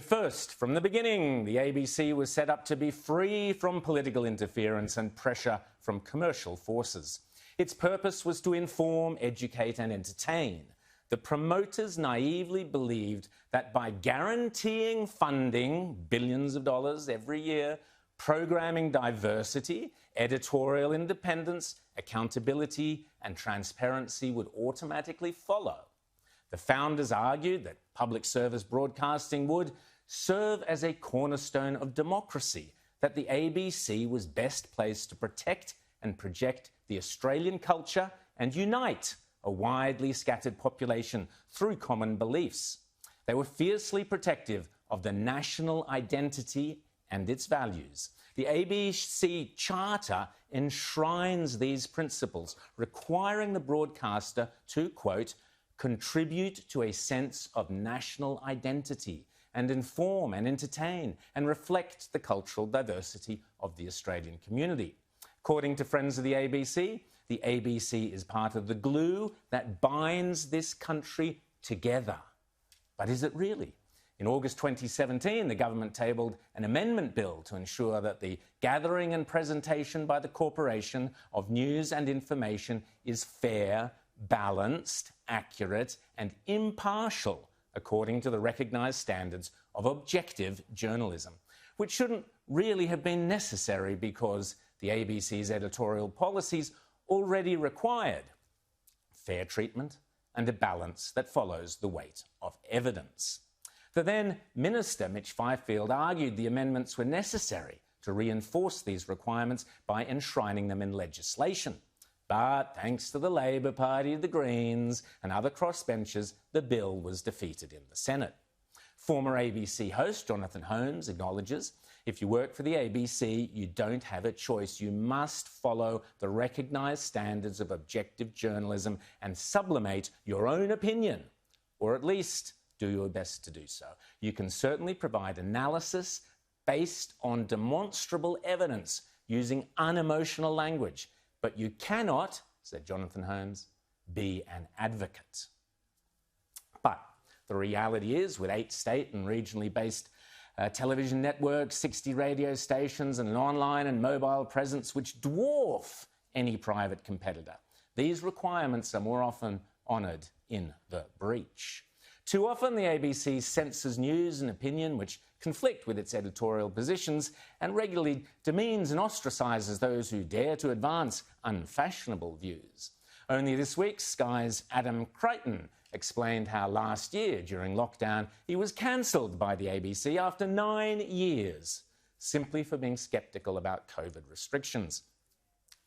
First, from the beginning, the ABC was set up to be free from political interference and pressure from commercial forces. Its purpose was to inform, educate and entertain. The promoters naively believed that by guaranteeing funding, billions of dollars every year, programming diversity, editorial independence, accountability and transparency would automatically follow. The founders argued that public service broadcasting would serve as a cornerstone of democracy, that the ABC was best placed to protect and project the Australian culture and unite a widely scattered population through common beliefs. They were fiercely protective of the national identity and its values. The ABC Charter enshrines these principles, requiring the broadcaster to, quote, contribute to a sense of national identity and inform and entertain and reflect the cultural diversity of the Australian community. According to Friends of the ABC is part of the glue that binds this country together. But is it really? In August 2017, the government tabled an amendment bill to ensure that the gathering and presentation by the corporation of news and information is fair, balanced, accurate and impartial according to the recognised standards of objective journalism, which shouldn't really have been necessary because the ABC's editorial policies already required fair treatment and a balance that follows the weight of evidence. The then Minister, Mitch Fifield, argued the amendments were necessary to reinforce these requirements by enshrining them in legislation. But thanks to the Labor Party, the Greens and other crossbenchers, the bill was defeated in the Senate. Former ABC host Jonathan Holmes acknowledges, if you work for the ABC, you don't have a choice. You must follow the recognised standards of objective journalism and sublimate your own opinion, or at least do your best to do so. You can certainly provide analysis based on demonstrable evidence using unemotional language, but you cannot, said Jonathan Holmes, be an advocate. But the reality is, with 8 state and regionally based television networks, 60 radio stations and an online and mobile presence which dwarf any private competitor, these requirements are more often honoured in the breach. Too often the ABC censors news and opinion which conflict with its editorial positions and regularly demeans and ostracises those who dare to advance unfashionable views. Only this week, Sky's Adam Crichton explained how last year, during lockdown, he was cancelled by the ABC after 9 years, simply for being sceptical about COVID restrictions.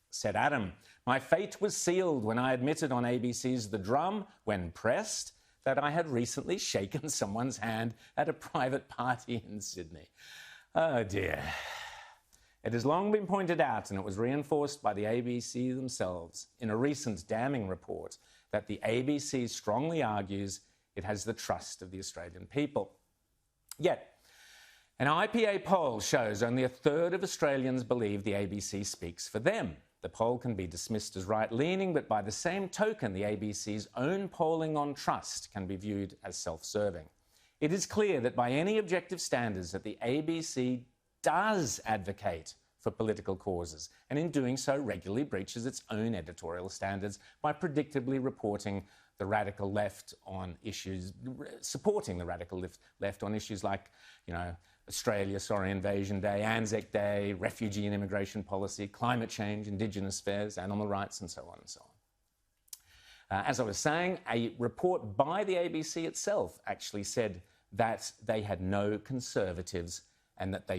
Said Adam, my fate was sealed when I admitted on ABC's The Drum, when pressed, that I had recently shaken someone's hand at a private party in Sydney. Oh dear. It has long been pointed out, and it was reinforced by the ABC themselves in a recent damning report, that the ABC strongly argues it has the trust of the Australian people. Yet, an IPA poll shows only a third of Australians believe the ABC speaks for them. The poll can be dismissed as right-leaning, but by the same token, the ABC's own polling on trust can be viewed as self-serving. It is clear that by any objective standards that the ABC does advocate for political causes, and in doing so regularly breaches its own editorial standards by predictably reporting the radical left on issues, supporting the radical left on issues like, Australia, Invasion Day, Anzac Day, refugee and immigration policy, climate change, Indigenous affairs, animal rights, and so on and so on. As I was saying, a report by the ABC itself actually said that they had no conservatives and that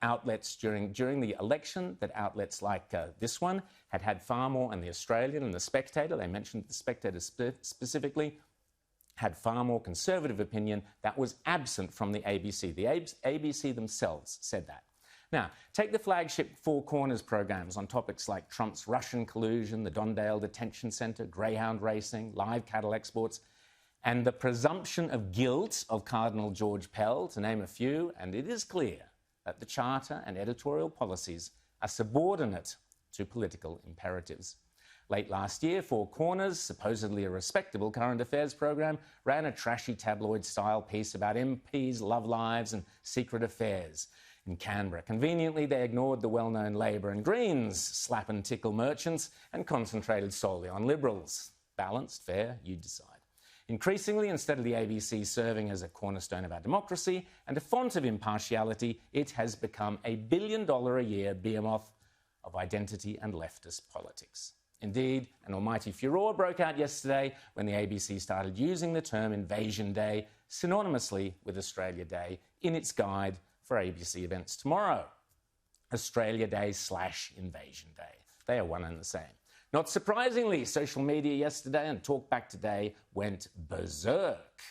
outlets during the election, that outlets like this one had far more, and the Australian and the Spectator, they mentioned the Spectator specifically, had far more conservative opinion that was absent from the ABC. The ABC themselves said that. Now, take the flagship Four Corners programs on topics like Trump's Russian collusion, the Dondale Detention Centre, greyhound racing, live cattle exports, and the presumption of guilt of Cardinal George Pell, to name a few, and it is clear that the Charter and editorial policies are subordinate to political imperatives. Late last year, Four Corners, supposedly a respectable current affairs program, ran a trashy tabloid-style piece about MPs' love lives and secret affairs. In Canberra, conveniently, they ignored the well-known Labor and Greens slap and tickle merchants and concentrated solely on Liberals. Balanced, fair, you decide. Increasingly, instead of the ABC serving as a cornerstone of our democracy and a font of impartiality, it has become a billion-dollar-a-year behemoth of identity and leftist politics. Indeed, an almighty furore broke out yesterday when the ABC started using the term Invasion Day synonymously with Australia Day in its guide for ABC events tomorrow. Australia Day / Invasion Day. They are one and the same. Not surprisingly, social media yesterday and talkback today went berserk.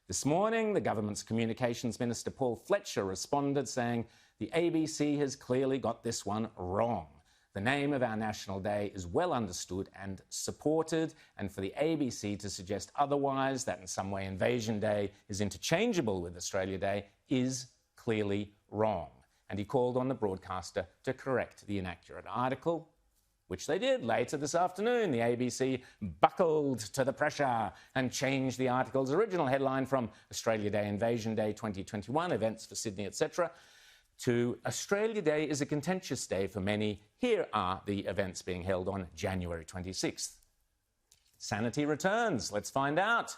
This morning, the government's communications minister, Paul Fletcher, responded saying, "The ABC has clearly got this one wrong. The name of our national day is well understood and supported, and for the ABC to suggest otherwise, that in some way Invasion Day is interchangeable with Australia Day, is clearly wrong." And he called on the broadcaster to correct the inaccurate article, which they did later this afternoon. The ABC buckled to the pressure and changed the article's original headline from Australia Day, Invasion Day 2021, events for Sydney, etc., to Australia Day is a contentious day for many. Here are the events being held on January 26th. Sanity returns. Let's find out.